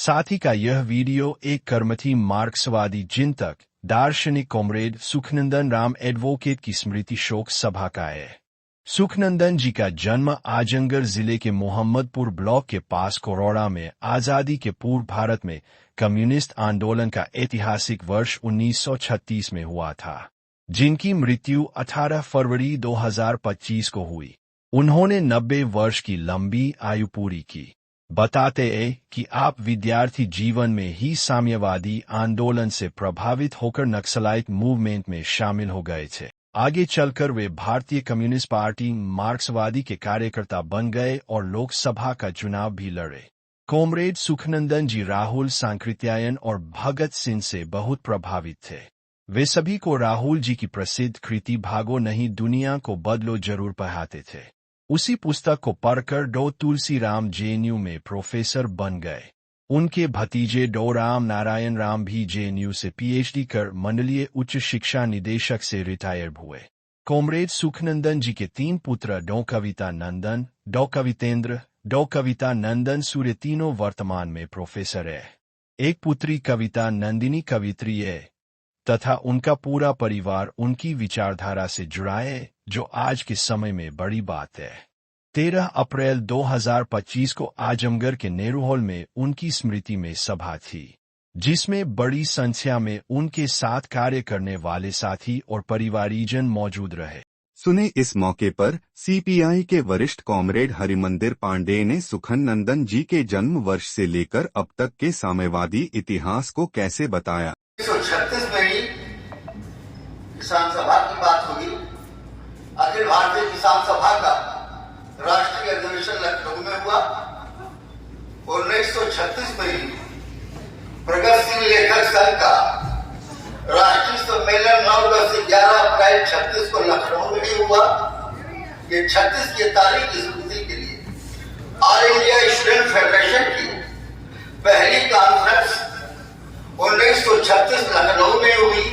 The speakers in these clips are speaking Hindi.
साथ ही का यह वीडियो एक कर्मठी मार्क्सवादी चिंतक दार्शनिक कॉमरेड सुखनंदन राम एडवोकेट की स्मृति शोक सभा का है। सुखनंदन जी का जन्म आजमगढ़ जिले के मोहम्मदपुर ब्लॉक के पास कोरोड़ा में आजादी के पूर्व भारत में कम्युनिस्ट आंदोलन का ऐतिहासिक वर्ष 1936 में हुआ था, जिनकी मृत्यु 18 फरवरी 2025 को हुई। उन्होंने 90 वर्ष की लंबी आयु पूरी की। बताते हैं कि आप विद्यार्थी जीवन में ही साम्यवादी आंदोलन से प्रभावित होकर नक्सलाइट मूवमेंट में शामिल हो गए थे। आगे चलकर वे भारतीय कम्युनिस्ट पार्टी मार्क्सवादी के कार्यकर्ता बन गए और लोकसभा का चुनाव भी लड़े। कॉमरेड सुखनंदन जी राहुल सांकृत्यायन और भगत सिंह से बहुत प्रभावित थे। वे सभी को राहुल जी की प्रसिद्ध कृति भागो नहीं दुनिया को बदलो जरूर पढ़ाते थे। उसी पुस्तक को पढ़कर डॉ तुलसीराम जेएनयू में प्रोफेसर बन गए। उनके भतीजे डॉ राम नारायण राम भी जेएनयू से पीएचडी कर मंडलीय उच्च शिक्षा निदेशक से रिटायर हुए। कॉमरेड सुखनंदन जी के 3 पुत्र डॉ कविता नंदन, डॉ कवितेंद्र, डॉ कविता नंदन सूर्य तीनों वर्तमान में प्रोफेसर है। एक पुत्री कविता नंदिनी कवित्री है तथा उनका पूरा परिवार उनकी विचारधारा से जुड़ा है, जो आज के समय में बड़ी बात है। 13 अप्रैल 2025 को आजमगढ़ के नेहरू हॉल में उनकी स्मृति में सभा थी, जिसमें बड़ी संख्या में उनके साथ कार्य करने वाले साथी और परिवारीजन मौजूद रहे। सुने इस मौके पर सीपीआई के वरिष्ठ कॉमरेड हरिमंदिर पांडेय ने सुखनंदन जी के जन्म वर्ष से लेकर अब तक के साम्यवादी इतिहास को कैसे बताया। 1936 में ही किसान सभा की बात हुई। अखिल भारतीय किसान सभा का राष्ट्रीय अधिवेशन लखनऊ में हुआ। 1936 में ही प्रगतिशील लेखक संघ का राष्ट्रीय सम्मेलन 9-10-11 अप्रैल 36 को लखनऊ में ही हुआ। ये 36 की तारीख की स्मृति के लिए ऑल इंडिया स्टूडेंट फेडरेशन की पहली कॉन्फ्रेंस 1936 लखनऊ में हुई,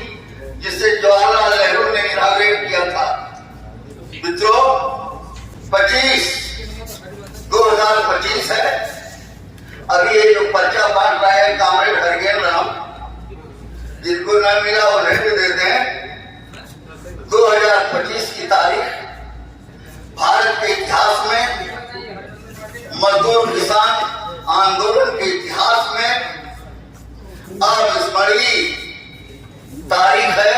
जिसे जवाहरलाल नेहरू ने इनॉग्रेट किया था। मित्रों, 2025 है। अभी ये जो पर्चा बांट रहा है कॉमरेड हरगेन राम, जिनको न मिला उन्हें भी देते हैं। 2025 की तारीख भारत के इतिहास में, मजदूर किसान आंदोलन के इतिहास में अविस्मरणीय तारीख है।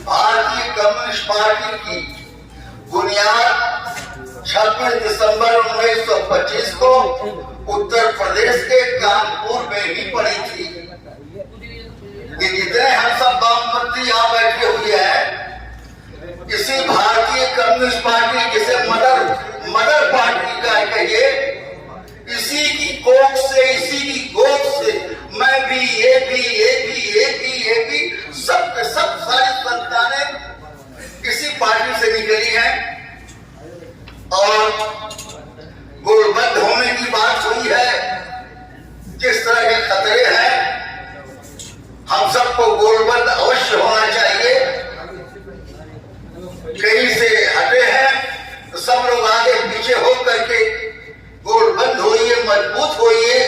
भारतीय कम्युनिस्ट पार्टी की बुनियाद 26 दिसंबर 1925 को उत्तर प्रदेश के कानपुर में ही पड़ी थी। कि जितने हम सब वामपंथी यहाँ बैठे हुए हैं, इसी भारतीय कम्युनिस्ट पार्टी, जिसे मदर पार्टी का कहिए, इसी की कोख से, इसी की गोद से मैं भी, ये भी सब के सब सारी संतानें इसी पार्टी से निकली हैं। और गोलबद्ध होने की बात हुई है। किस तरह के खतरे हैं, हम सबको गोलबद्ध अवश्य होना चाहिए। कहीं से हटे हैं तो सब लोग आगे पीछे हो करके गोलबद्ध होइए, मजबूत होइए।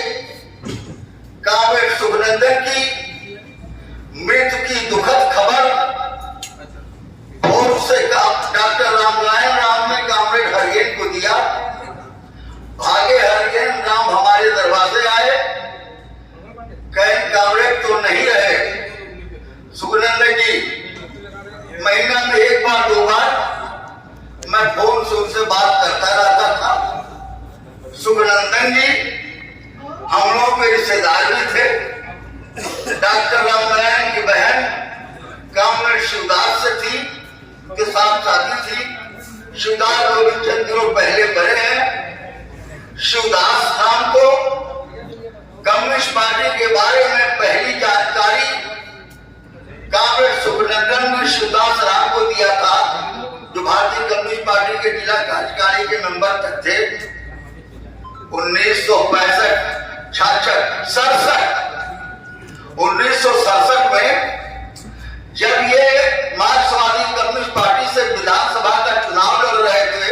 कॉमरेड सुखनंदन की मृत्यु की दुखद खबर और उससे डॉक्टर रामनारायण राम ने कॉमरेड हरगेन को दिया। भागे हरगेन राम हमारे दरवाजे आए, कहीं कॉमरेड तो नहीं रहे। सुखनंदन जी महीना में 1 बार 2 बार मैं फोन से उनसे बात करता रहता था। सुखनंदन जी हम लोग के रिश्तेदार भी थे। डॉक्टर रामनारायण की बहन कॉमरेड शिवदास से थी, के साथ शादी थी। शिवदास गोविंद चंद दिनों पहले बड़े हैं। शिवदास नाम को कम्युनिस्ट पार्टी के बारे में पहली जानकारी कॉमरेड सुखनंदन ने शिवदास राम को दिया था, जो भारतीय कम्युनिस्ट पार्टी के जिला कार्यकारिणी के मेंबर तक थे। 1967 में जब ये मार्क्सवादी कम्युनिस्ट पार्टी से विधानसभा का चुनाव लड़ रहे थे,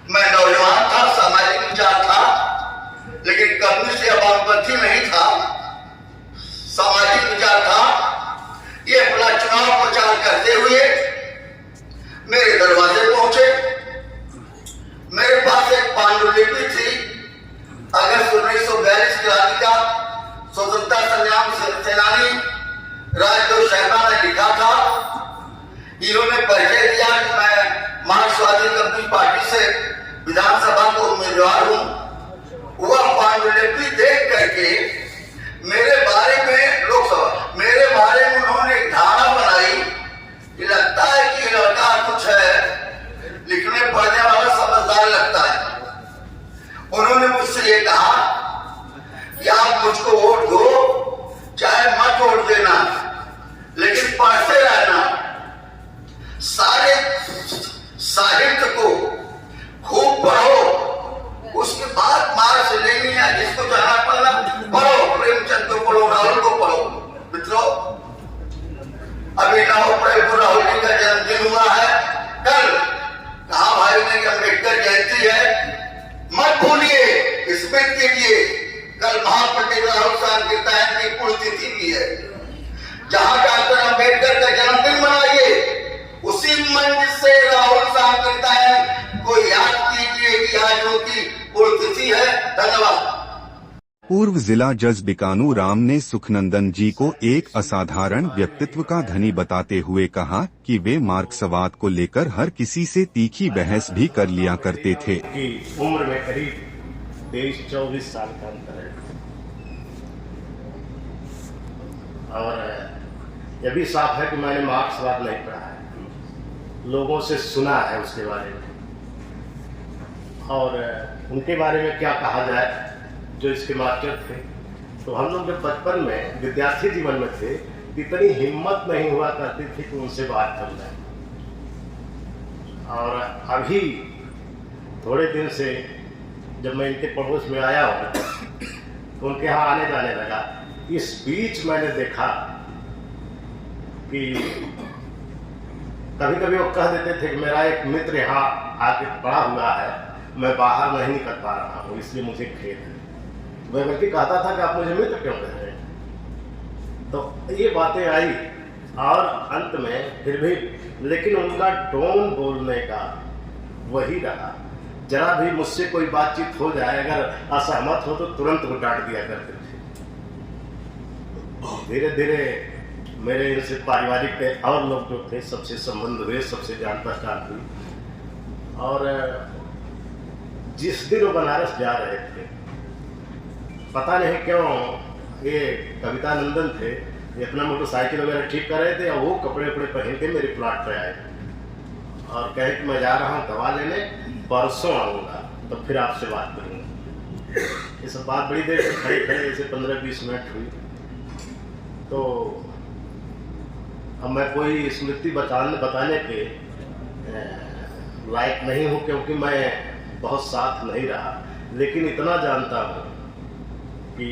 मैं नौजवान था, सामाजिक विचार था। लेकिन कम्युनिस्ट या वामपंथी नहीं था, सामाजिक विचार था। ये अपना चुनाव प्रचार करते हुए मेरे दरवाजे पहुंचे। मेरे पास एक पांडुलिपि थी, अगस्त 1942 की रात का स्वतंत्रता संग्राम सेनानी राजदेव शर्मा ने लिखा था। इन्होंने परिचय दिया कि मैं मार्क्सवादी कम्युनिस्ट पार्टी से विधानसभा को उम्मीदवार हूं। वह पांडुलिपि देख करके मेरे बारे में मेरे बारे में उन्होंने एक धारणा बनाई कि लगता है कि लड़का कुछ है, लिखने पढ़ने वाला समझदार लगता है। उन्होंने मुझसे ये कहा कि आप मुझको वोट दो, चाहे मत वोट देना, लेकिन पढ़ते रहना, सारे साहित्य को खूब पढ़ो। उसके बाद मार्क्स लेनी है, जिसको जाना पड़ना पढ़ो, प्रेमचंद को पढ़ो, राहुल को पढ़ो। मित्रों, अभी 9 अप्रैल को राहुल जी का जन्मदिन हुआ है। कल कहा भाई ने कि अम्बेडकर जयंती है, मत भूलिए, स्मृति कीजिए, कल महापंडित राहुल सांकृत्यायन की पुण्यतिथि भी है। जहां डॉक्टर अम्बेडकर का जन्मदिन मनाइए, उसी मंच से राहुल सांकृत्यायन को याद कीजिए कि आज उनकी पुण्यतिथि है। धन्यवाद। पूर्व जिला जज बीकानू राम ने सुखनंदन जी को एक असाधारण व्यक्तित्व का धनी बताते हुए कहा कि वे मार्क्सवाद को लेकर हर किसी से तीखी बहस भी कर लिया करते थे। कि उम्र में करीब 23-24 साल का अंतर है और यह भी साफ है कि मैंने मार्क्सवाद नहीं पढ़ा है, लोगों से सुना है उसके बारे में, और उनके बारे में क्या कहा जाए। जो इसके मास्टर थे, तो हम लोग जब बचपन में विद्यार्थी जीवन में थे, इतनी हिम्मत नहीं हुआ करती थी कि उनसे बात कर लें। और अभी थोड़े दिन से जब मैं इनके पड़ोस में आया हूँ तो उनके यहाँ आने जाने लगा। इस बीच मैंने देखा कि कभी कभी वो कह देते थे कि मेरा एक मित्र यहाँ आके पड़ा हुआ है, मैं बाहर नहीं निकल पा रहा हूँ, इसलिए मुझे खेद है। मैं बल्कि कहता था कि आप मुझे मित्र क्यों कह रहे हैं। तो ये बातें आई और अंत में फिर भी, लेकिन उनका टोन बोलने का वही रहा। जरा भी मुझसे कोई बातचीत हो जाए, अगर असहमत हो तो तुरंत वो डांट दिया करते थे। धीरे धीरे मेरे इनसे पारिवारिक और लोग जो थे सबसे संबंध हुए, सबसे जान पहचान हुई। और जिस दिन वो बनारस जा रहे थे, पता नहीं क्यों ये कविता नंदन थे, ये अपना मोटरसाइकिल वगैरह ठीक कर रहे थे और वो कपड़े वपड़े पहन के मेरे प्लाट पर आए और कहे कि मैं जा रहा हूँ दवा लेने, परसों आऊँगा तो फिर आपसे बात करूँगा। ये सब बात बड़ी देर खड़े खड़े ऐसे 15-20 मिनट हुई। तो अब मैं कोई स्मृति बताने के लायक नहीं हूँ, क्योंकि मैं बहुत साथ नहीं रहा, लेकिन इतना जानता हूँ कि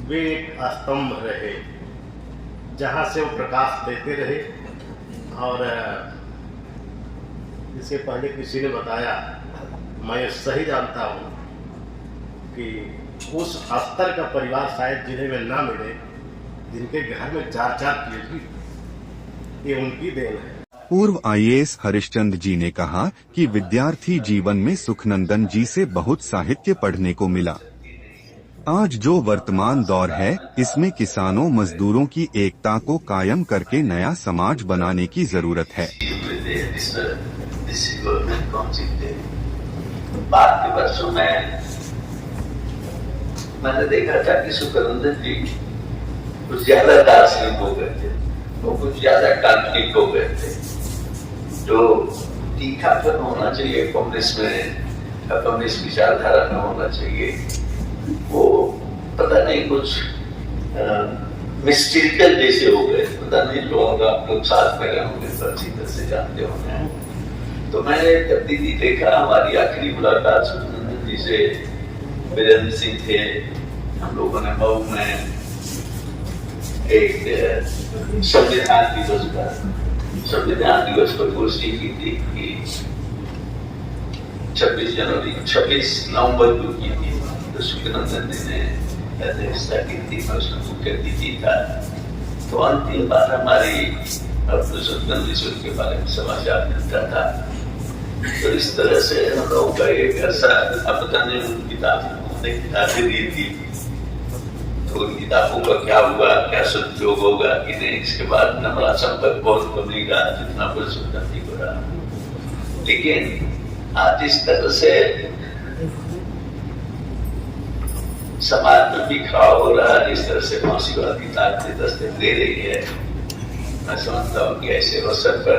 वे एक स्तंभ रहे जहाँ से वो प्रकाश देते रहे। और इससे पहले किसी ने बताया, मैं सही जानता हूँ कि उस स्तर का परिवार शायद जिन्हें में ना मिले, जिनके घर में 4-4 पीढ़ी, ये उनकी देन है। पूर्व IAS हरिश्चंद्र जी ने कहा कि विद्यार्थी जीवन में सुखनंदन जी से बहुत साहित्य पढ़ने को मिला। आज जो वर्तमान दौर है, इसमें किसानों मजदूरों की एकता को कायम करके नया समाज बनाने की जरूरत है। बाद के वर्षों में मैंने देखा था कि सुखनंदन जी कुछ ज्यादा दार्शनिक हो गए थे, वो कुछ ज्यादा काल्पनिक हो गए थे। जो तीखापन होना चाहिए कम्युनिस्ट में, कम्युनिस्ट विचारधारा में होना चाहिए, वो पता नहीं कुछ मिस्टीरियल जैसे हो गए। पता नहीं लोग, आप लोग साथ में रहे होंगे, अच्छी तरह से जानते होंगे। तो मैंने जब दीदी देखा, हमारी आखिरी मुलाकात सुखनंदन जी से, वीरेंद्र सिंह थे, हम लोगों ने मऊ में एक संविधान दिवस पर गोष्ठी की थी कि 26 नवंबर को की थी। तो सुखनंदन जी ने अध्यक्षता की थी, मैं उसमें मुख्य अतिथि था। तो अंतिम बार हमारी सुखनंदन जी के बारे में समाचार मिलता था। तो इस तरह से हम लोगों का एक ऐसा, अब पता नहीं उन किताबें दी थी, तो उन किताबों का क्या हुआ, क्या सदुपयोग होगा कि नहीं, इसके बाद न हमारा संपर्क बहुत कमी का जितना पर सुखनंदी को रहा। लेकिन आज इस तरह से समाज में बिखराव हो रहा है, इस तरह से फांसीवाद की ताकत दस्तक दे रही है, मैं समझता हूँ कि ऐसे अवसर पर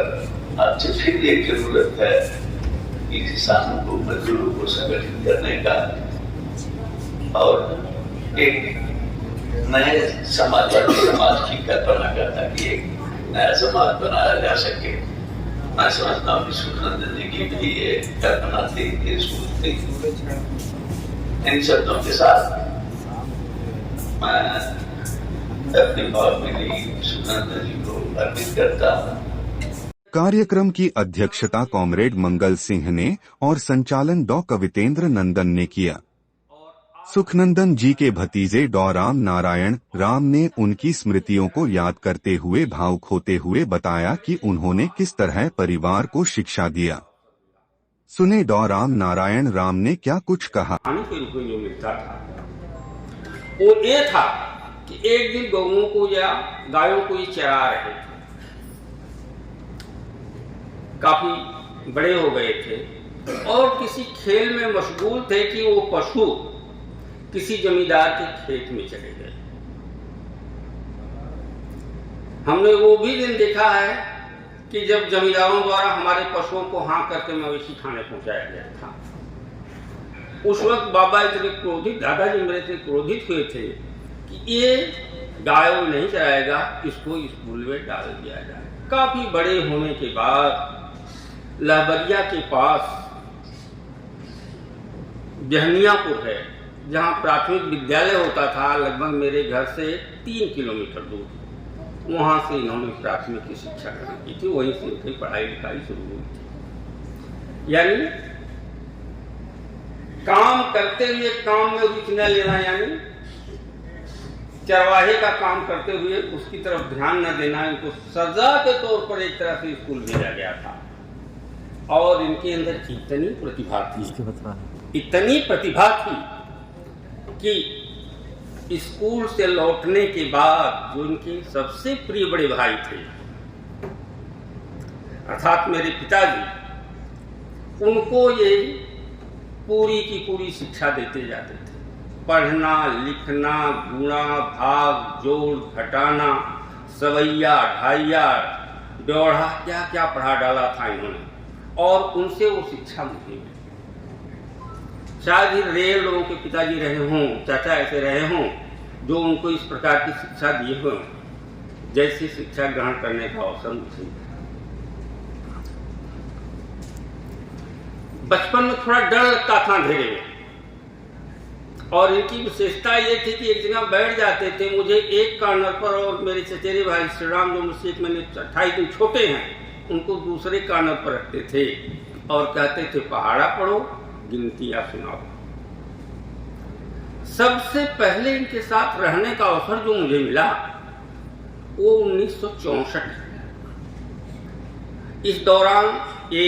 आज से फिर एक जरूरत है कि किसानों को, मजदूरों को संगठित करने का और एक नए समाजवादी समाज की कल्पना करता कि एक नया समाज बनाया जा सके। मैं समझता हूँ कि सुखनंदन जी की भी ये कल्पना थी, इन शब्दों के साथ मैं अपनी भावभीनी सुखनंदन जी को अर्पित करता हूँ। कार्यक्रम की अध्यक्षता कॉमरेड मंगल सिंह ने और संचालन डॉ कवितेंद्र नंदन ने किया। सुखनंदन जी के भतीजे डॉ राम नारायण राम ने उनकी स्मृतियों को याद करते हुए भावुक होते हुए बताया कि उन्होंने किस तरह परिवार को शिक्षा दिया। सुने डॉ राम नारायण राम ने क्या कुछ कहा। के रूप में जो मिलता था वो ये था कि एक दिन गौओं को या गायों को ये चरा रहे थे, काफी बड़े हो गए थे और किसी खेल में मशगूल थे कि वो पशु किसी जमींदार के खेत में चले गए। हमने वो भी दिन देखा है कि जब जमींदारों द्वारा हमारे पशुओं को हाँ करके मवेशी खाने पहुंचाया गया था। उस वक्त बाबा इतने क्रोधित, दादाजी मेरे इतने क्रोधित हुए थे कि ये गाय नहीं चराएगा, इसको स्कूल में डाल दिया जाए। काफी बड़े होने के बाद लहबरिया के पास जहनियापुर है, जहाँ प्राथमिक विद्यालय होता था, लगभग मेरे घर से 3 किलोमीटर दूर, वहाँ से इन्होंने प्राथमिक की शिक्षा ग्रहण की थी। वहीं से उनकी पढ़ाई लिखाई शुरू हुई थी। यानी काम करते हुए काम में रुचि न लेना, यानी चरवाहे का काम करते हुए उसकी तरफ ध्यान न देना, इनको सजा के तौर पर एक तरह से स्कूल भेजा गया था। और इनके अंदर इतनी प्रतिभा थी, इतनी प्रतिभा थी कि स्कूल से लौटने के बाद जो उनके सबसे प्रिय बड़े भाई थे, अर्थात मेरे पिताजी, उनको ये पूरी की पूरी शिक्षा देते जाते थे। पढ़ना, लिखना, गुणा, भाग, जोड़, घटाना, सवैया, ढाइया, ब्यौढ़ा, क्या क्या पढ़ा डाला था इन्होंने, और उनसे वो शिक्षा मुझे मिली। शायद ही रेर लोगों के पिताजी रहे हों, चाचा ऐसे रहे हों जो उनको इस प्रकार की शिक्षा दिए हों, जैसी शिक्षा ग्रहण करने का अवसर मुझे। बचपन में थोड़ा डर लगता था अंधेरे में, और इनकी विशेषता ये थी कि एक जगह बैठ जाते थे, मुझे एक कॉर्नर पर और मेरे चचेरे भाई श्री राम जो मुझसे एक महीने 28 दिन छोटे हैं, उनको दूसरे कॉर्नर पर रखते थे और कहते थे पहाड़ा पढ़ो, गिनतियां सुनाओ। सबसे पहले इनके साथ रहने का अवसर जो मुझे मिला वो 1964। इस दौरान ये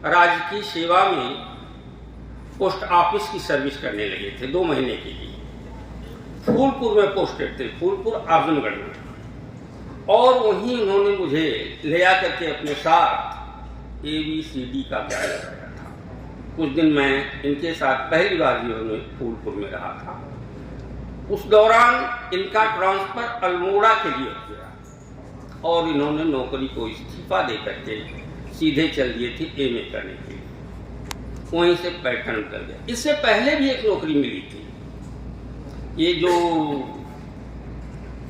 राजकीय सेवा में पोस्ट ऑफिस की सर्विस करने लगे थे 2 महीने के लिए। फूलपुर में पोस्टेड थे, फूलपुर आजमगढ़ में, और वहीं उन्होंने मुझे ले आकर के अपने साथ ABCD का ज्ञान कराया था। कुछ दिन मैं इनके साथ पहली बार जीवन में फूलपुर में रहा था। उस दौरान इनका ट्रांसफर अल्मोड़ा के लिए हो गया और इन्होंने नौकरी को इस्तीफा दे करके सीधे चल दिए थे MA करने के लिए। वहीं से पैटर्न कर गया। इससे पहले भी एक नौकरी मिली थी, ये जो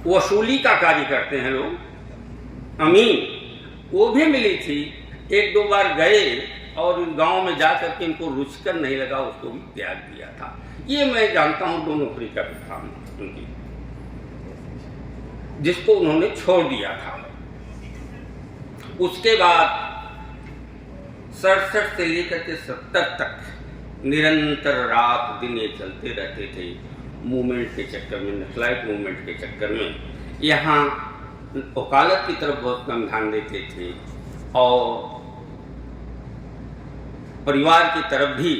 वसूली का कार्य करते हैं लोग, अमीन, वो भी मिली थी। 1-2 बार गए और गांव में जाकर के इनको रुचिकर नहीं लगा, उसको भी त्याग दिया था। ये मैं जानता हूं 2 नौकरी का भी था उनकी, जिसको उन्होंने छोड़ दिया था। उसके बाद 67 से लेकर के 70 तक निरंतर रात दिन ये चलते रहते थे मूवमेंट के चक्कर में, नक्सलाइट मूवमेंट के चक्कर में। यहाँ वकालत की तरफ बहुत कम ध्यान देते थे और परिवार की तरफ भी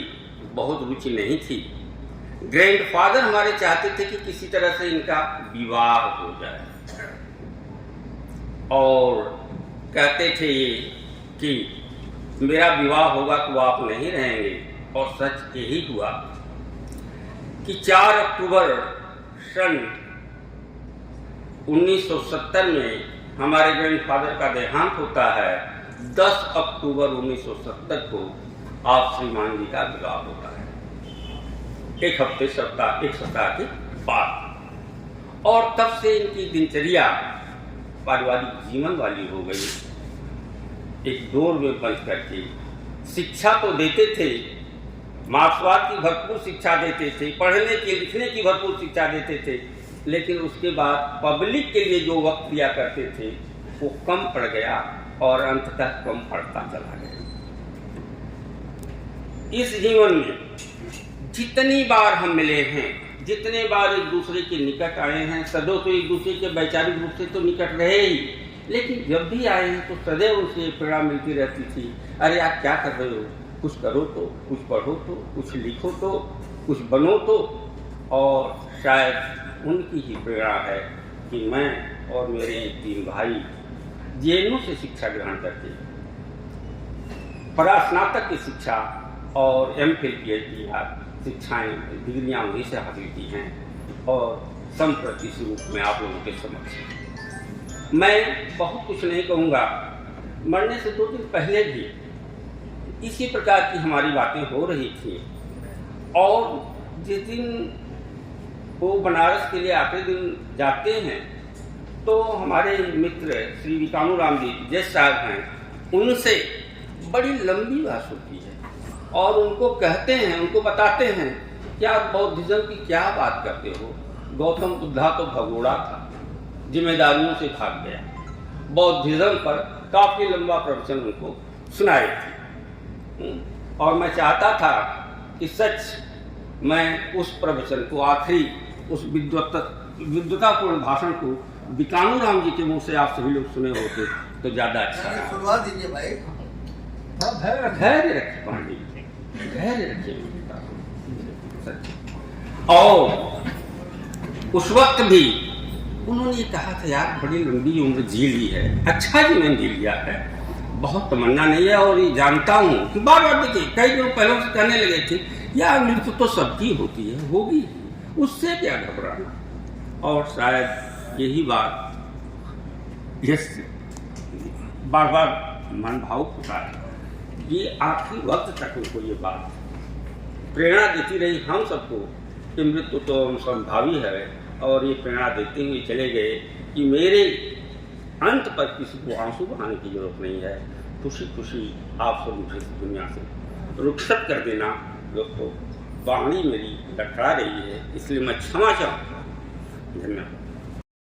बहुत रुचि नहीं थी। ग्रैंडफादर हमारे चाहते थे कि किसी तरह से इनका विवाह हो जाए और कहते थे ये कि मेरा विवाह होगा तो आप नहीं रहेंगे। और सच यही हुआ कि 4 अक्टूबर सन 1970 में हमारे ग्रैंडफादर का देहांत होता है। 10 अक्टूबर 1970 को आप श्रीमान जी का विवाह होता है, एक सप्ताह के बाद। और तब से इनकी दिनचर्या पारिवारिक जीवन वाली हो गई। एक डोर में बंद करके शिक्षा तो देते थे, मार्क्सवाद की भरपूर शिक्षा देते थे, पढ़ने की लिखने की भरपूर शिक्षा देते थे, लेकिन उसके बाद पब्लिक के लिए जो वक्त दिया करते थे वो कम पड़ गया और अंततः कम पड़ता चला गया। इस जीवन में जितनी बार हम मिले हैं, जितने बार एक दूसरे के निकट आए हैं, सदैव तो एक दूसरे के वैचारिक रूप से तो निकट रहे ही, लेकिन जब भी आए हैं तो सदैव उनसे प्रेरणा मिलती रहती थी। अरे आप क्या कर रहे हो, कुछ करो तो, कुछ पढ़ो तो, कुछ लिखो तो, कुछ बनो तो। और शायद उनकी ही प्रेरणा है कि मैं और मेरे 3 भाई जेएनयू से शिक्षा ग्रहण करके परास्नातक की शिक्षा और एमफिल पीएचडी शिक्षाएं डिग्रियां वहीं से हासिल की हैं और संप्रति इस रूप में आप लोगों के समक्ष। मैं बहुत कुछ नहीं कहूँगा, मरने से 2 दिन पहले भी इसी प्रकार की हमारी बातें हो रही थी। और जिस दिन वो बनारस के लिए आखिरी दिन जाते हैं तो हमारे मित्र श्री विकानूराम जी जज साहब हैं, उनसे बड़ी लंबी बात होती है और उनको कहते हैं, उनको बताते हैं कि आप बौद्धिज्म की क्या बात करते हो, गौतम बुद्धा तो भगोड़ा था, जिम्मेदारियों से भाग गया। बौद्धिज्म पर काफी लंबा प्रवचन उनको सुनाए थे और मैं चाहता था कि सच मैं उस प्रवचन को, आखिरी उस विद्वतापूर्ण भाषण को विकानूराम जी के मुंह से आप सभी लोग सुने होते तो ज्यादा अच्छा है। सुनवा दीजिए भाई। धैर्य रखिए पांडे, धैर्य रखिए। और उस वक्त भी उन्होंने कहा था यार बड़ी लंबी उम्र जी ली है, अच्छा जी मैंने जी लिया है, बहुत तमन्ना नहीं है। और ये जानता हूँ कि बार बार देखिए कई लोग पहले से कहने लगे थे यार मृत्यु तो सबकी होती है, होगी, उससे क्या घबराना। और शायद यही बात बार बार मन भावुक होता है, ये आखिरी वक्त तक उनको ये बात प्रेरणा देती रही हम सबको कि मृत्यु तो संभावी है। और ये प्रेरणा देते हुए चले गए कि मेरे अंत पर किसी को आंसू बहाने की जरूरत नहीं है, खुशी खुशी आप सब मुझे दुनिया से रुखसत कर देना। दोस्तों वाणी मेरी लटका रही है, इसलिए मैं क्षमा चाहूँगा। धन्यवाद।